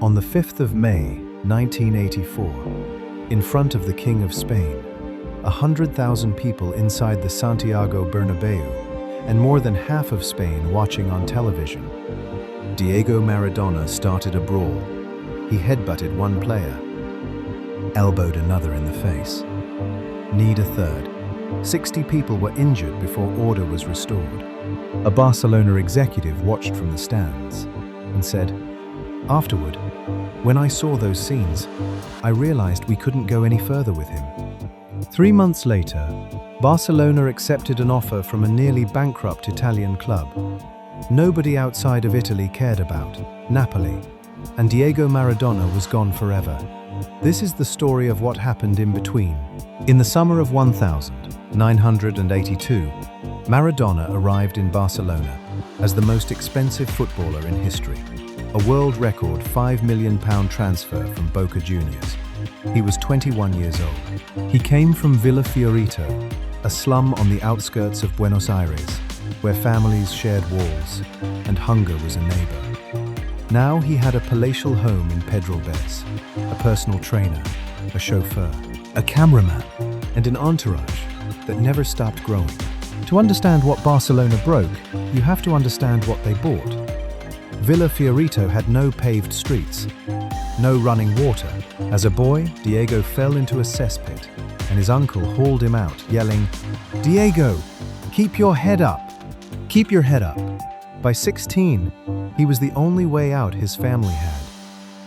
On the 5th of May, 1984, in front of the King of Spain, 100,000 people inside the Santiago Bernabeu, and more than half of Spain watching on television, Diego Maradona started a brawl. He headbutted one player, elbowed another in the face, kneed a third. 60 people were injured before order was restored. A Barcelona executive watched from the stands and said, "Afterward, when I saw those scenes, I realized we couldn't go any further with him." 3 months later, Barcelona accepted an offer from a nearly bankrupt Italian club. Nobody outside of Italy cared about, Naples, and Diego Maradona was gone forever. This is the story of what happened in between. In the summer of 1982, Maradona arrived in Barcelona as the most expensive footballer in history. A world record £5 million transfer from Boca Juniors. He was 21 years old. He came from Villa Fiorito, a slum on the outskirts of Buenos Aires, where families shared walls and hunger was a neighbor. Now he had a palatial home in Pedralbes, a personal trainer, a chauffeur, a cameraman, and an entourage that never stopped growing. To understand what Barcelona broke, you have to understand what they bought. Villa Fiorito had no paved streets, no running water. As a boy, Diego fell into a cesspit, and his uncle hauled him out, yelling, "Diego, keep your head up! Keep your head up!" By 16, he was the only way out his family had.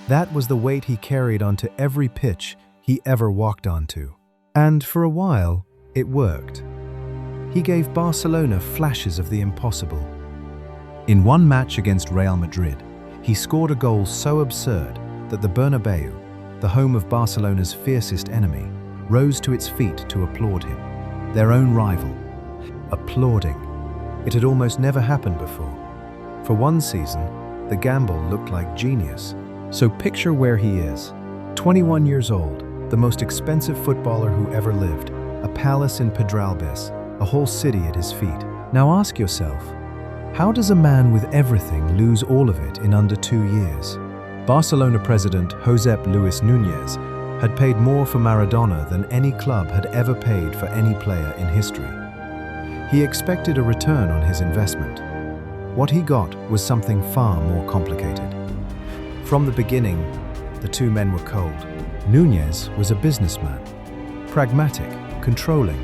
That was the weight he carried onto every pitch he ever walked onto. And for a while, it worked. He gave Barcelona flashes of the impossible. In one match against Real Madrid, he scored a goal so absurd that the Bernabeu, the home of Barcelona's fiercest enemy, rose to its feet to applaud him. Their own rival. Applauding. It had almost never happened before. For one season, the gamble looked like genius. So picture where he is. 21 years old, the most expensive footballer who ever lived, a palace in Pedralbes, a whole city at his feet. Now ask yourself, how does a man with everything lose all of it in under 2 years? Barcelona president Josep Luis Núñez had paid more for Maradona than any club had ever paid for any player in history. He expected a return on his investment. What he got was something far more complicated. From the beginning, the two men were cold. Núñez was a businessman, pragmatic, controlling,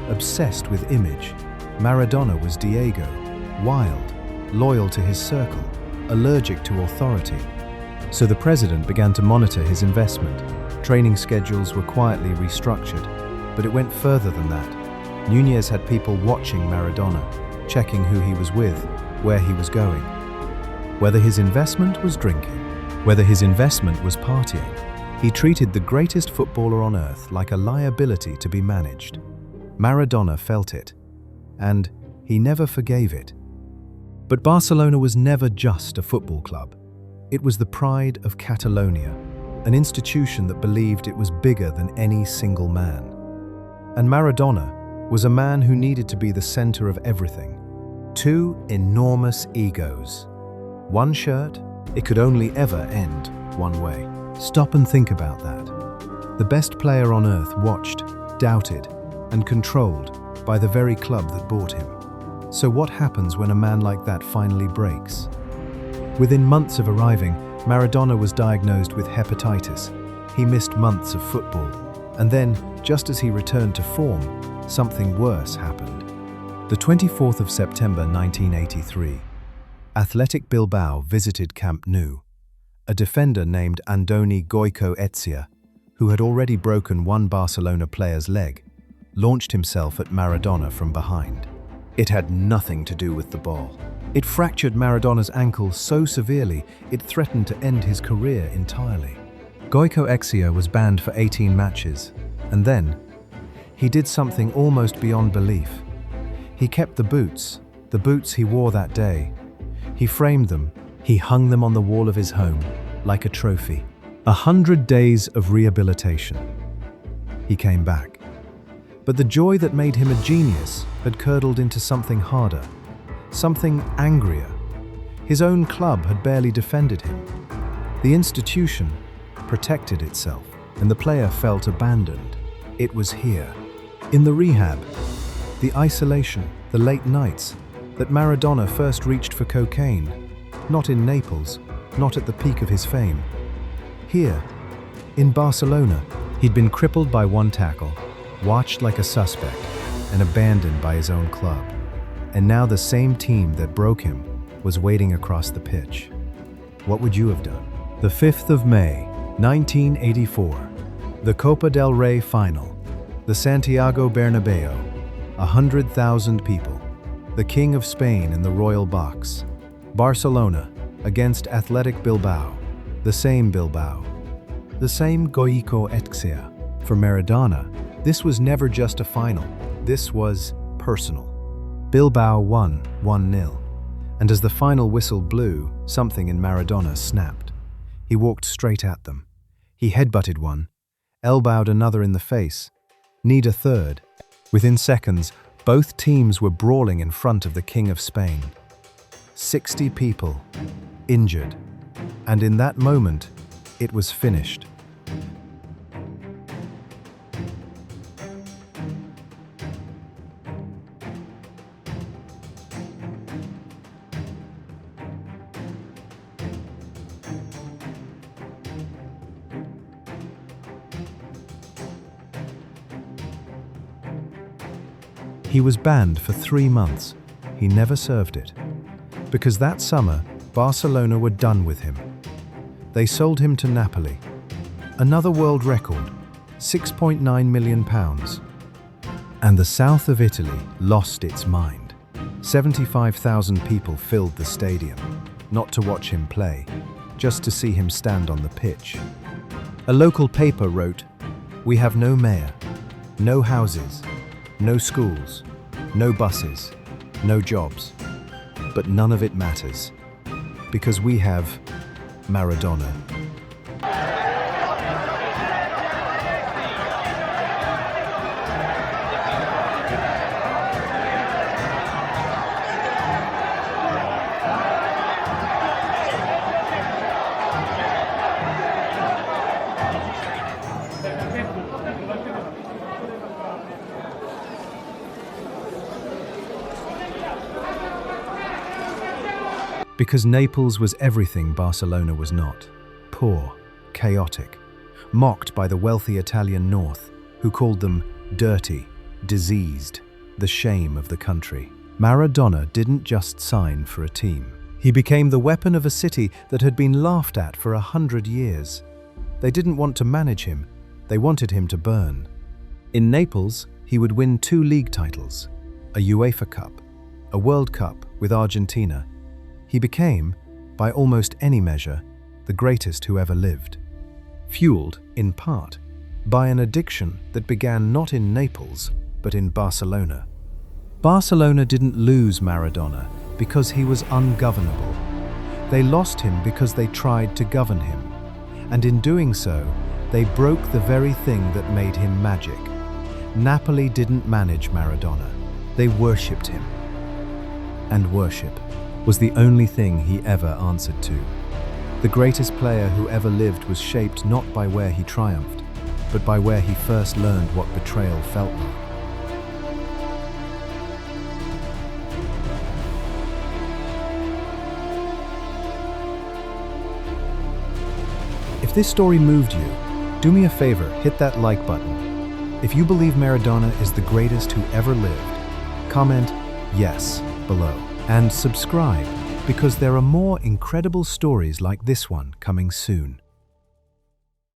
obsessed with image. Maradona was Diego, wild, loyal to his circle, allergic to authority. So the president began to monitor his investment. Training schedules were quietly restructured, but it went further than that. Núñez had people watching Maradona, checking who he was with, where he was going. Whether his investment was drinking, whether his investment was partying, he treated the greatest footballer on earth like a liability to be managed. Maradona felt it, and he never forgave it. But Barcelona was never just a football club. It was the pride of Catalonia, an institution that believed it was bigger than any single man. And Maradona was a man who needed to be the center of everything. Two enormous egos. One shirt, it could only ever end one way. Stop and think about that. The best player on earth watched, doubted, and controlled by the very club that bought him. So what happens when a man like that finally breaks? Within months of arriving, Maradona was diagnosed with hepatitis. He missed months of football. And then, just as he returned to form, something worse happened. The 24th of September 1983, Athletic Bilbao visited Camp Nou. A defender named Andoni Goicoechea, who had already broken one Barcelona player's leg, launched himself at Maradona from behind. It had nothing to do with the ball. It fractured Maradona's ankle so severely it threatened to end his career entirely. Goicoechea was banned for 18 matches, and then he did something almost beyond belief. He kept the boots he wore that day. He framed them, he hung them on the wall of his home, like a trophy. 100 days of rehabilitation. He came back. But the joy that made him a genius had curdled into something harder, something angrier. His own club had barely defended him. The institution protected itself, and the player felt abandoned. It was here, in the rehab, the isolation, the late nights, that Maradona first reached for cocaine. Not in Naples, not at the peak of his fame. Here, in Barcelona, he'd been crippled by one tackle, watched like a suspect, and abandoned by his own club. And now the same team that broke him was waiting across the pitch. What would you have done? The 5th of May, 1984. The Copa del Rey final. The Santiago Bernabeu. 100,000 people. The King of Spain in the royal box. Barcelona against Athletic Bilbao. The same Bilbao. The same Goico Etxea. For Maradona, this was never just a final. This was personal. Bilbao won 1-0. And as the final whistle blew, something in Maradona snapped. He walked straight at them. He headbutted one, elbowed another in the face, kneed a third. Within seconds, both teams were brawling in front of the King of Spain. 60 people injured. And in that moment, it was finished. He was banned for 3 months. He never served it. Because that summer, Barcelona were done with him. They sold him to Napoli. Another world record, £6.9 million. And the south of Italy lost its mind. 75,000 people filled the stadium, not to watch him play, just to see him stand on the pitch. A local paper wrote, "We have no mayor, no houses, no schools, no buses, no jobs. But none of it matters, because we have Maradona." Because Naples was everything Barcelona was not. Poor, chaotic, mocked by the wealthy Italian north, who called them dirty, diseased, the shame of the country. Maradona didn't just sign for a team. He became the weapon of a city that had been laughed at for 100 years. They didn't want to manage him, they wanted him to burn. In Naples, he would win 2 league titles, a UEFA Cup, a World Cup with Argentina. He became, by almost any measure, the greatest who ever lived. Fueled, in part, by an addiction that began not in Naples, but in Barcelona. Barcelona didn't lose Maradona because he was ungovernable. They lost him because they tried to govern him. And in doing so, they broke the very thing that made him magic. Napoli didn't manage Maradona. They worshipped him. And worship was the only thing he ever answered to. The greatest player who ever lived was shaped not by where he triumphed, but by where he first learned what betrayal felt like. If this story moved you, do me a favor, hit that like button. If you believe Maradona is the greatest who ever lived, comment yes below. And subscribe, because there are more incredible stories like this one coming soon.